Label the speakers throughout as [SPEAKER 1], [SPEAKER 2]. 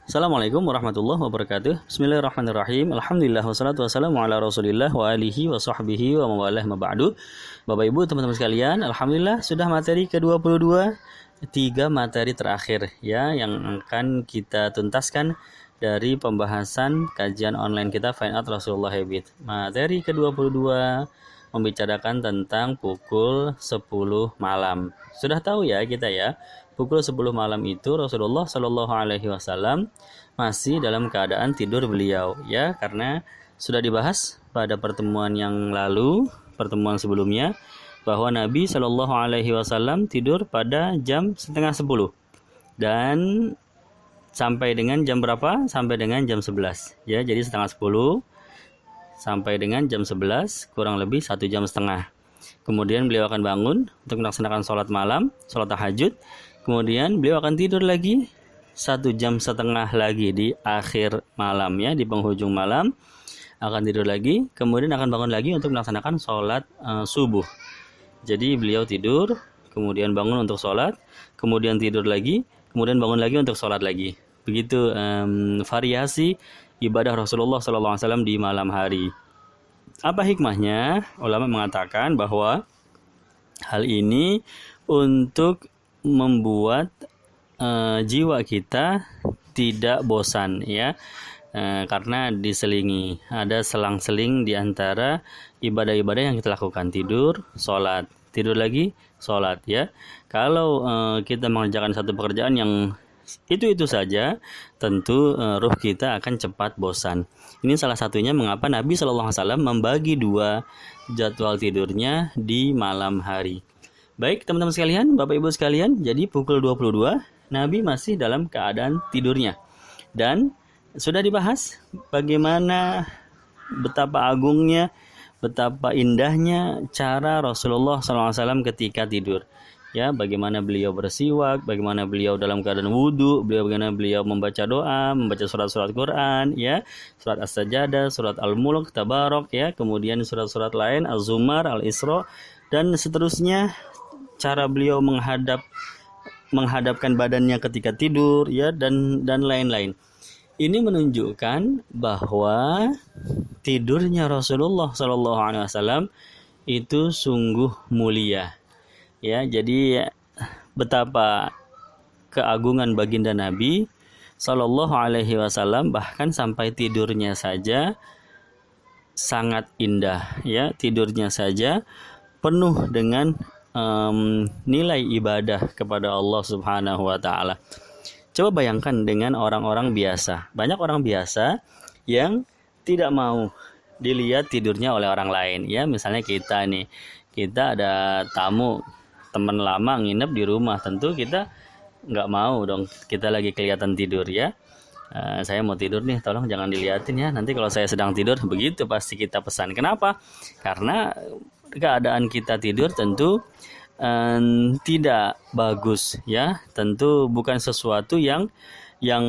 [SPEAKER 1] Assalamualaikum warahmatullahi wabarakatuh. Bismillahirrahmanirrahim. Alhamdulillah wassalatu wassalamu ala Rasulillah wa alihi wa sahbihi wa mawalah ma ba'du. Bapak Ibu, teman-teman sekalian, alhamdulillah sudah materi ke-22, 3 materi terakhir ya yang akan kita tuntaskan dari pembahasan kajian online kita Find Out Rasulullah Habit. Materi ke-22 membicarakan tentang pukul 10 malam. Sudah tahu ya kita ya, pukul 10 malam itu Rasulullah Shallallahu Alaihi Wasallam masih dalam keadaan tidur beliau ya, karena sudah dibahas pada pertemuan yang lalu, pertemuan sebelumnya, bahwa Nabi Shallallahu Alaihi Wasallam tidur pada jam setengah 10 dan sampai dengan jam berapa? Sampai dengan jam 11 ya, jadi setengah 10 sampai dengan jam 11 kurang lebih 1 jam setengah. Kemudian beliau akan bangun untuk melaksanakan sholat malam, sholat tahajud. Kemudian beliau akan tidur lagi 1 jam setengah lagi di akhir malam ya, di penghujung malam akan tidur lagi. Kemudian akan bangun lagi untuk melaksanakan sholat subuh. Jadi beliau tidur, kemudian bangun untuk sholat, kemudian tidur lagi, kemudian bangun lagi untuk sholat lagi. Begitu variasi ibadah Rasulullah SAW di malam hari. Apa hikmahnya? Ulama mengatakan bahwa hal ini untuk membuat jiwa kita tidak bosan ya, karena diselingi, ada selang-seling di antara ibadah-ibadah yang kita lakukan. Tidur, sholat, tidur lagi, sholat ya. Kalau kita mengerjakan satu pekerjaan yang itu saja, tentu ruh kita akan cepat bosan. Ini salah satunya mengapa Nabi SAW membagi 2 jadwal tidurnya di malam hari. Baik teman-teman sekalian, Bapak Ibu sekalian, jadi pukul 22 Nabi masih dalam keadaan tidurnya. Dan sudah dibahas bagaimana, betapa agungnya, betapa indahnya cara Rasulullah SAW ketika tidur. Ya, bagaimana beliau bersiwak, bagaimana beliau dalam keadaan wudhu, bagaimana beliau membaca doa, membaca surat-surat Quran, ya, surat As-Sajdah, surat Al-Mulk, Tabarok, ya, kemudian surat-surat lain, Az-Zumar, Al-Isra, dan seterusnya. Cara beliau menghadapkan badannya ketika tidur, ya, dan lain-lain. Ini menunjukkan bahwa tidurnya Rasulullah SAW itu sungguh mulia. Ya, jadi betapa keagungan baginda Nabi Sallallahu Alaihi Wasallam, bahkan sampai tidurnya saja sangat indah. Ya, tidurnya saja penuh dengan nilai ibadah kepada Allah Subhanahu Wa Taala. Coba bayangkan dengan orang-orang biasa. Banyak orang biasa yang tidak mau dilihat tidurnya oleh orang lain. Ya, misalnya kita nih, kita ada tamu, teman lama nginep di rumah, tentu kita nggak mau dong kita lagi kelihatan tidur ya. Saya mau tidur nih, tolong jangan dilihatin ya, nanti kalau saya sedang tidur. Begitu pasti kita pesan. Kenapa? Karena keadaan kita tidur tentu tidak bagus ya, tentu bukan sesuatu yang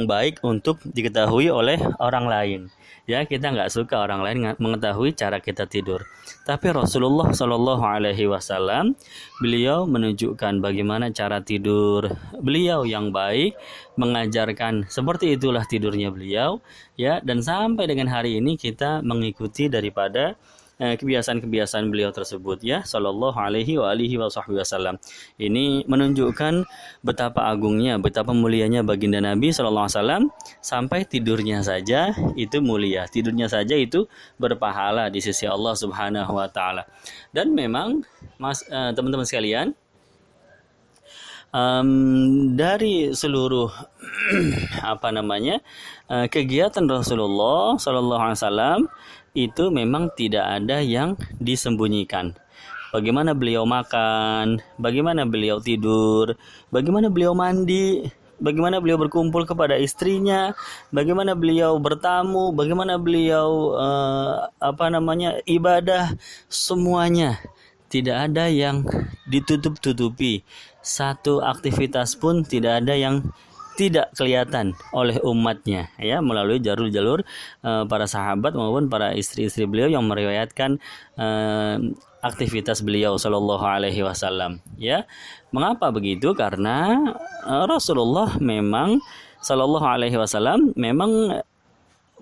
[SPEAKER 1] baik untuk diketahui oleh orang lain. Ya, kita nggak suka orang lain mengetahui cara kita tidur. Tapi Rasulullah Shallallahu Alaihi Wasallam, beliau menunjukkan bagaimana cara tidur beliau yang baik, mengajarkan seperti itulah tidurnya beliau, ya. Dan sampai dengan hari ini kita mengikuti daripada kebiasaan-kebiasaan beliau tersebut ya, Shallallahu Alaihi Wasallam. Ini menunjukkan betapa agungnya, betapa mulianya baginda Nabi Shallallahu Alaihi Wasallam, sampai tidurnya saja itu mulia, tidurnya saja itu berpahala di sisi Allah Subhanahu Wa Taala. Dan memang teman-teman sekalian, dari seluruh kegiatan Rasulullah Shallallahu Alaihi Wasallam itu memang tidak ada yang disembunyikan. Bagaimana beliau makan, bagaimana beliau tidur, bagaimana beliau mandi, bagaimana beliau berkumpul kepada istrinya, bagaimana beliau bertamu, bagaimana beliau ibadah, semuanya tidak ada yang ditutup-tutupi. Satu aktivitas pun tidak ada yang tidak kelihatan oleh umatnya ya, melalui jalur-jalur para sahabat maupun para istri-istri beliau yang meriwayatkan aktivitas beliau Shallallahu Alaihi Wasallam ya. Mengapa begitu? Karena Rasulullah memang Shallallahu Alaihi Wasallam memang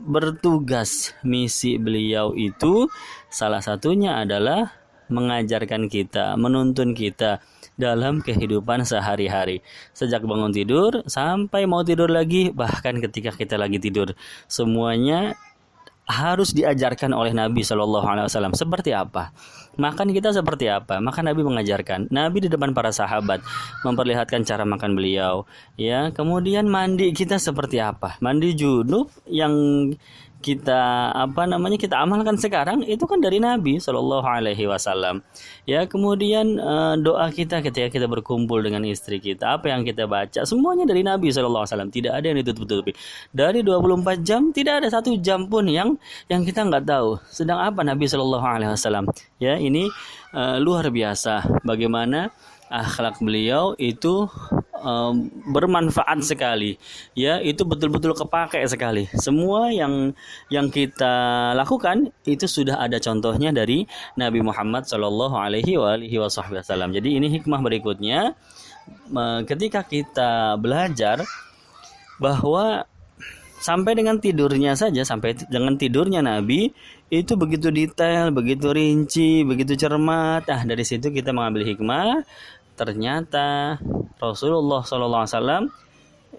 [SPEAKER 1] bertugas, misi beliau itu salah satunya adalah mengajarkan kita, menuntun kita dalam kehidupan sehari-hari. Sejak bangun tidur sampai mau tidur lagi, bahkan ketika kita lagi tidur, semuanya harus diajarkan oleh Nabi Shallallahu Alaihi Wasallam. Seperti apa? Makan kita seperti apa? Maka Nabi mengajarkan. Nabi di depan para sahabat memperlihatkan cara makan beliau. Ya, kemudian mandi kita seperti apa? Mandi junub yang kita kita amalkan sekarang itu kan dari Nabi Shallallahu Alaihi Wasallam. Ya, kemudian doa kita ketika kita berkumpul dengan istri kita, apa yang kita baca, semuanya dari Nabi Shallallahu Alaihi Wasallam. Tidak ada yang ditutup-tutupi. Dari 24 jam tidak ada 1 jam pun yang kita nggak tahu sedang apa Nabi Shallallahu Alaihi Wasallam. Ya, ini luar biasa bagaimana akhlak beliau itu bermanfaat sekali, ya, itu betul-betul kepakai sekali. Semua yang kita lakukan itu sudah ada contohnya dari Nabi Muhammad Shallallahu Alaihi Wasallam. Jadi ini hikmah berikutnya, ketika kita belajar bahwa sampai dengan tidurnya saja, sampai dengan tidurnya Nabi itu begitu detail, begitu rinci, begitu cermat. Dari situ kita mengambil hikmah. Ternyata Rasulullah SAW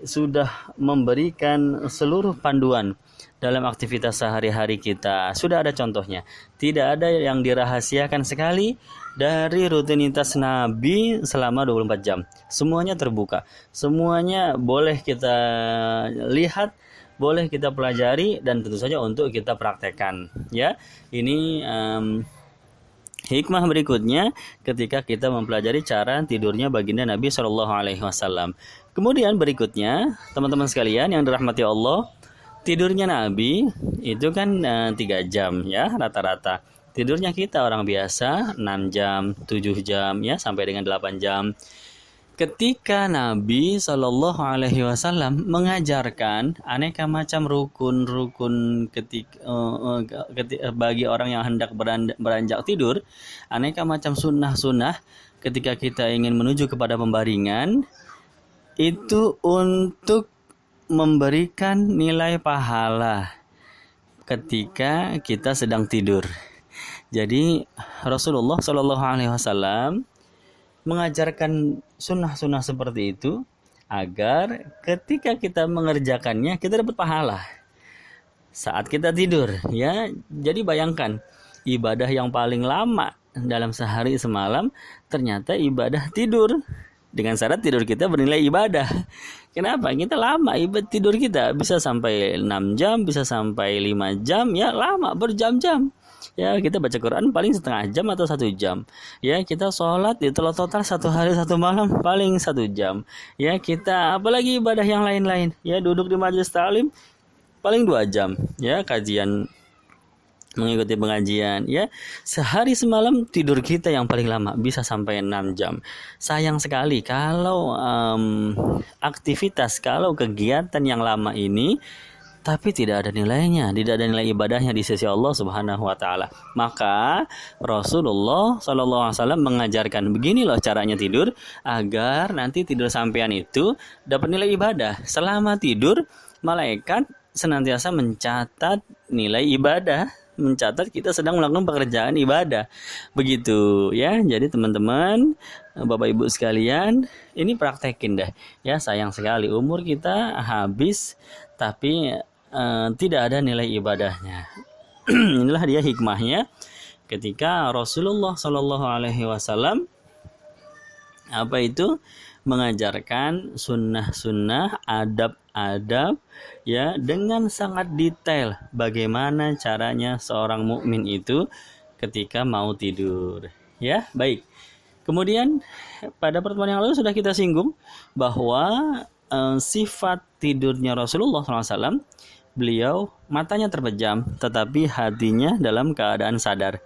[SPEAKER 1] sudah memberikan seluruh panduan dalam aktivitas sehari-hari kita. Sudah ada contohnya. Tidak ada yang dirahasiakan sekali dari rutinitas Nabi selama 24 jam. Semuanya terbuka. Semuanya boleh kita lihat, boleh kita pelajari, dan tentu saja untuk kita praktekkan. Ya, ini hikmah berikutnya ketika kita mempelajari cara tidurnya baginda Nabi Shallallahu Alaihi Wasallam. Kemudian berikutnya, teman-teman sekalian yang dirahmati Allah, tidurnya Nabi itu kan 3 jam ya rata-rata. Tidurnya kita orang biasa 6 jam, 7 jam ya sampai dengan 8 jam. Ketika Nabi Shallallahu Alaihi Wasallam mengajarkan aneka macam rukun bagi orang yang hendak beranjak tidur, aneka macam sunnah ketika kita ingin menuju kepada pembaringan, itu untuk memberikan nilai pahala ketika kita sedang tidur. Jadi Rasulullah Shallallahu Alaihi Wasallam mengajarkan sunnah-sunnah seperti itu agar ketika kita mengerjakannya kita dapat pahala saat kita tidur, ya. Jadi bayangkan, ibadah yang paling lama dalam sehari semalam ternyata ibadah tidur, dengan syarat tidur kita bernilai ibadah. Kenapa? Kita lama ibadah tidur kita, bisa sampai 6 jam, bisa sampai 5 jam, ya lama, berjam-jam. Ya, kita baca Quran paling setengah jam atau 1 jam. Ya, kita sholat itu total 1 hari 1 malam paling 1 jam. Ya, kita apalagi ibadah yang lain-lain. Ya, duduk di majelis ta'lim paling 2 jam. Ya, kajian, mengikuti pengajian. Ya, sehari semalam tidur kita yang paling lama bisa sampai 6 jam. Sayang sekali kalau kalau kegiatan yang lama ini tapi tidak ada nilainya, tidak ada nilai ibadahnya di sisi Allah Subhanahu wa taala. Maka Rasulullah sallallahu alaihi wasallam mengajarkan begini loh caranya tidur agar nanti tidur sampean itu dapat nilai ibadah. Selama tidur, malaikat senantiasa mencatat nilai ibadah, mencatat kita sedang melakukan pekerjaan ibadah. Begitu ya. Jadi teman-teman, Bapak Ibu sekalian, ini praktekin deh. Ya, sayang sekali umur kita habis tapi tidak ada nilai ibadahnya. Inilah dia hikmahnya ketika Rasulullah Shallallahu Alaihi Wasallam mengajarkan sunnah-sunnah, adab-adab, ya, dengan sangat detail bagaimana caranya seorang mukmin itu ketika mau tidur. Ya, baik. Kemudian pada pertemuan yang lalu sudah kita singgung bahwa sifat tidurnya Rasulullah SAW, beliau matanya terpejam tetapi hatinya dalam keadaan sadar.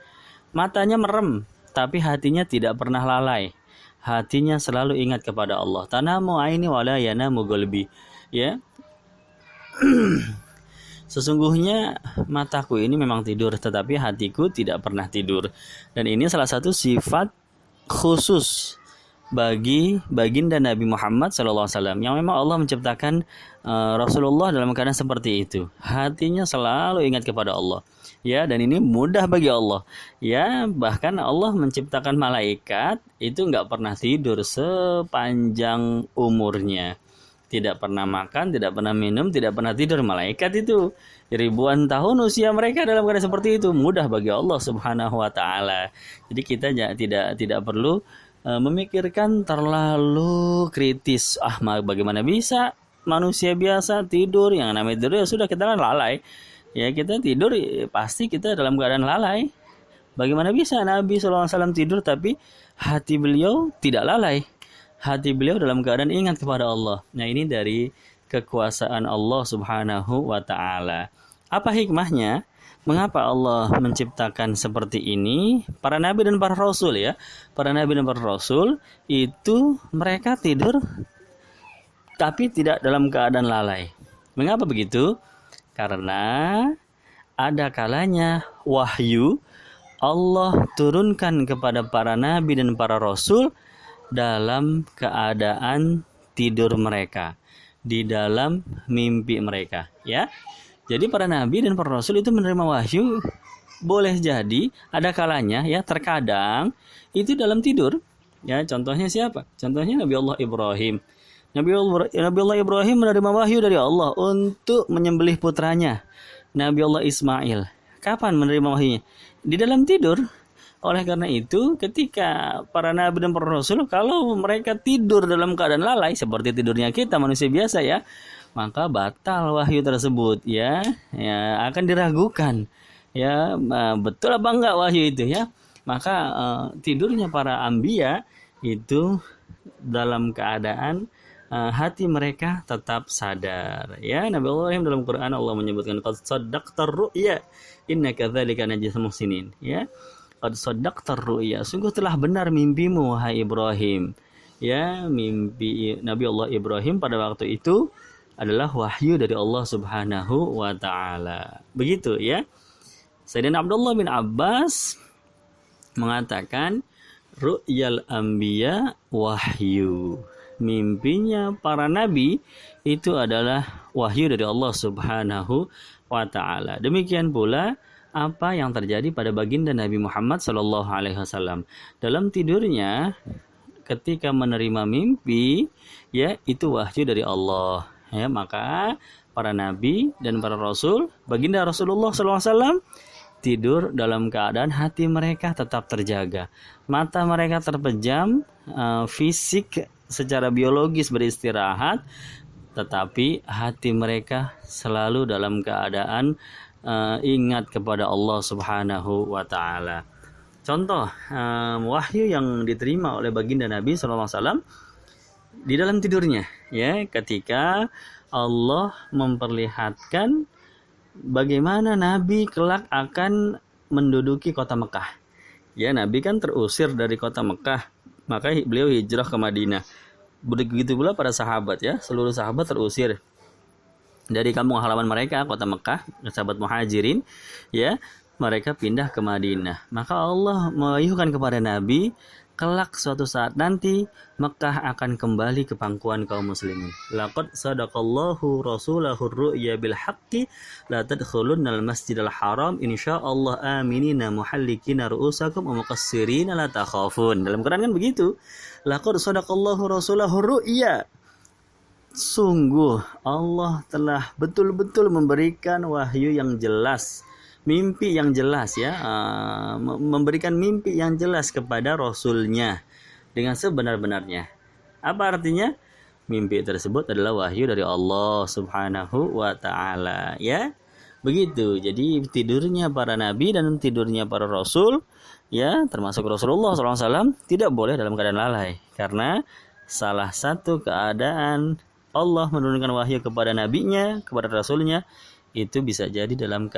[SPEAKER 1] Matanya merem tapi hatinya tidak pernah lalai. Hatinya selalu ingat kepada Allah. Tanamu aini wala yanamu qalbi. Ya. Sesungguhnya mataku ini memang tidur tetapi hatiku tidak pernah tidur. Dan ini salah satu sifat khusus bagi baginda Nabi Muhammad SAW yang memang Allah menciptakan Rasulullah dalam keadaan seperti itu. Hatinya selalu ingat kepada Allah. Ya, dan ini mudah bagi Allah. Ya, bahkan Allah menciptakan malaikat itu nggak pernah tidur sepanjang umurnya. Tidak pernah makan, tidak pernah minum, tidak pernah tidur. Malaikat itu ribuan tahun usia mereka dalam keadaan seperti itu. Mudah bagi Allah Subhanahu wa taala. Jadi kita tidak perlu memikirkan terlalu kritis. Bagaimana bisa manusia biasa tidur, yang namanya tidur ya sudah, kita kan lalai. Ya, kita tidur pasti kita dalam keadaan lalai. Bagaimana bisa Nabi SAW tidur tapi hati beliau tidak lalai? Hati beliau dalam keadaan ingat kepada Allah. Nah, ini dari kekuasaan Allah Subhanahu wa taala. Apa hikmahnya? Mengapa Allah menciptakan seperti ini? Para nabi dan para rasul ya. Para nabi dan para rasul itu mereka tidur tapi tidak dalam keadaan lalai. Mengapa begitu? Karena ada kalanya wahyu Allah turunkan kepada para nabi dan para rasul dalam keadaan tidur mereka, di dalam mimpi mereka, ya. Jadi para nabi dan para rasul itu menerima wahyu, boleh jadi ada kalanya ya, terkadang itu dalam tidur. Ya, contohnya siapa? Contohnya Nabi Allah Ibrahim. Nabi Allah Ibrahim menerima wahyu dari Allah untuk menyembelih putranya, Nabi Allah Ismail. Kapan menerima wahyunya? Di dalam tidur. Oleh karena itu, ketika para nabi dan para rasul, kalau mereka tidur dalam keadaan lalai seperti tidurnya kita manusia biasa ya, maka batal wahyu tersebut ya akan diragukan ya, betul apa enggak wahyu itu ya. Maka tidurnya para anbiya itu dalam keadaan hati mereka tetap sadar ya. Nabi Allah Ibrahim dalam Quran Allah menyebutkan qad saddaqtar ru'ya innaka dzalika najzil muhsinin ya. Qad saddaqtar ru'ya, sungguh telah benar mimpimu wahai Ibrahim. Ya, mimpi Nabi Allah Ibrahim pada waktu itu adalah wahyu dari Allah Subhanahu wa taala. Begitu ya. Sayyidina Abdullah bin Abbas mengatakan ru'yal anbiya wahyu. Mimpinya para nabi itu adalah wahyu dari Allah Subhanahu wa taala. Demikian pula apa yang terjadi pada baginda Nabi Muhammad SAW. Dalam tidurnya ketika menerima mimpi ya, itu wahyu dari Allah ya. Maka para nabi dan para rasul, baginda Rasulullah SAW tidur dalam keadaan hati mereka tetap terjaga. Mata mereka terpejam, fisik secara biologis beristirahat, tetapi hati mereka selalu dalam keadaan ingat kepada Allah Subhanahu wa taala. Contoh wahyu yang diterima oleh baginda Nabi SAW di dalam tidurnya ya, ketika Allah memperlihatkan bagaimana Nabi kelak akan menduduki kota Mekah. Ya, Nabi kan terusir dari kota Mekah, maka beliau hijrah ke Madinah. Begitu pula para sahabat ya, seluruh sahabat terusir dari kampung halaman mereka, kota Mekah, sahabat muhajirin, ya, mereka pindah ke Madinah. Maka Allah mewahyukan kepada Nabi, kelak suatu saat nanti Mekah akan kembali ke pangkuan kaum muslimin. Laqad sadaqallahu rasulahur ru'ya bil haqqi la tadkhulunnal masjidal haram insyaallah aminina muhallikina ru'usakum wa muqassirina la takhafun. Dalam Quran kan begitu. Laqad sadaqallahu rasulahur ru'ya. Sungguh Allah telah betul-betul memberikan wahyu yang jelas, mimpi yang jelas ya, memberikan mimpi yang jelas kepada Rasulnya dengan sebenar-benarnya. Apa artinya? Mimpi tersebut adalah wahyu dari Allah Subhanahu wa taala ya. Begitu. Jadi tidurnya para nabi dan tidurnya para rasul ya, termasuk Rasulullah SAW, tidak boleh dalam keadaan lalai, karena salah satu keadaan Allah menurunkan wahyu kepada nabinya, kepada rasulnya, itu bisa jadi dalam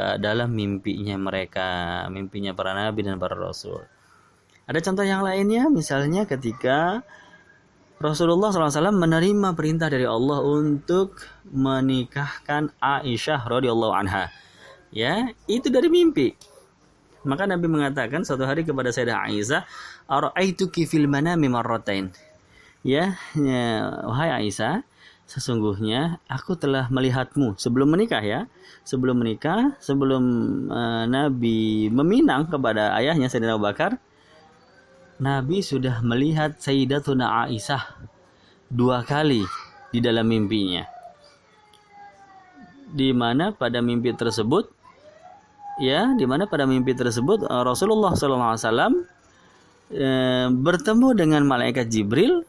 [SPEAKER 1] mimpinya mereka, mimpinya para nabi dan para rasul. Ada contoh yang lainnya, misalnya ketika Rasulullah SAW menerima perintah dari Allah untuk menikahkan Aisyah radhiyallahu anha. Ya, itu dari mimpi. Maka Nabi mengatakan suatu hari kepada Sayyidah Aisyah, "Ara'aituki fil manami marratain." Wahai Aisyah, sesungguhnya aku telah melihatmu sebelum menikah ya. Sebelum menikah, sebelum Nabi meminang kepada ayahnya Sayyidina Abu Bakar, Nabi sudah melihat Sayyidatuna Aisyah 2 kali di dalam mimpinya. Di mana pada mimpi tersebut Rasulullah SAW bertemu dengan malaikat Jibril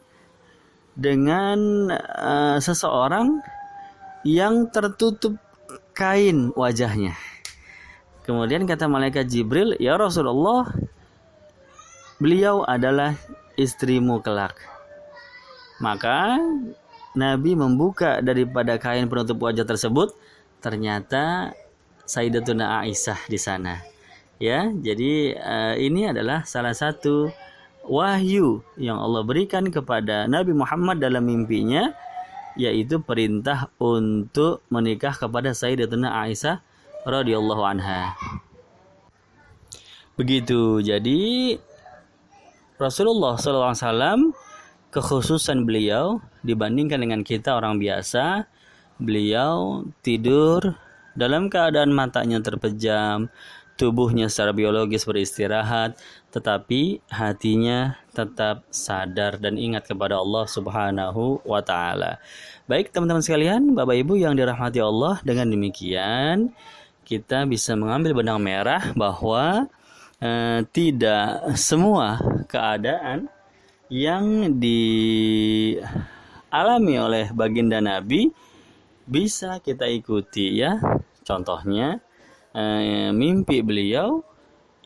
[SPEAKER 1] dengan seseorang yang tertutup kain wajahnya. Kemudian kata malaikat Jibril, "Ya Rasulullah, beliau adalah istrimu kelak." Maka Nabi membuka daripada kain penutup wajah tersebut, ternyata Sayyidatuna Aisyah di sana. Ya, jadi ini adalah salah satu wahyu yang Allah berikan kepada Nabi Muhammad dalam mimpinya, yaitu perintah untuk menikah kepada Sayyidatuna Aisyah radhiyallahu anha. Begitu. Jadi Rasulullah SAW, kekhususan beliau dibandingkan dengan kita orang biasa, beliau tidur dalam keadaan matanya terpejam, tubuhnya secara biologis beristirahat, tetapi hatinya tetap sadar dan ingat kepada Allah Subhanahu wa Ta'ala. Baik teman-teman sekalian, Bapak Ibu yang dirahmati Allah, dengan demikian kita bisa mengambil benang merah bahwa tidak semua keadaan yang dialami oleh baginda Nabi bisa kita ikuti ya. Contohnya mimpi beliau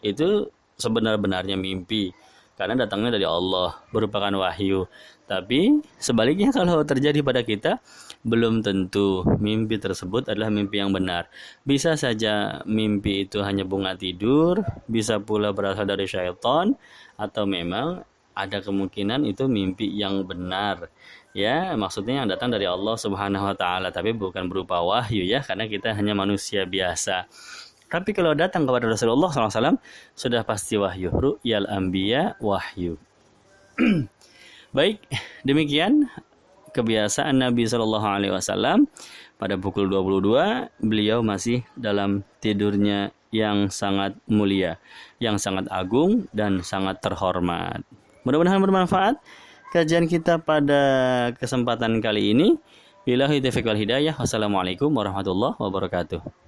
[SPEAKER 1] itu sebenar-benarnya mimpi karena datangnya dari Allah, merupakan wahyu. Tapi sebaliknya kalau terjadi pada kita, belum tentu mimpi tersebut adalah mimpi yang benar. Bisa saja mimpi itu hanya bunga tidur, bisa pula berasal dari syaitan, atau memang ada kemungkinan itu mimpi yang benar. Ya, maksudnya yang datang dari Allah Subhanahu wa Ta'ala, tapi bukan berupa wahyu ya, karena kita hanya manusia biasa. Tapi kalau datang kepada Rasulullah SAW, sudah pasti wahyu. Ru'yal anbiya wahyu. Baik, demikian kebiasaan Nabi SAW. Pada pukul 22, beliau masih dalam tidurnya yang sangat mulia, yang sangat agung dan sangat terhormat. Mudah-mudahan bermanfaat kajian kita pada kesempatan kali ini. Billahi taufiq wal hidayah. Wassalamualaikum warahmatullahi wabarakatuh.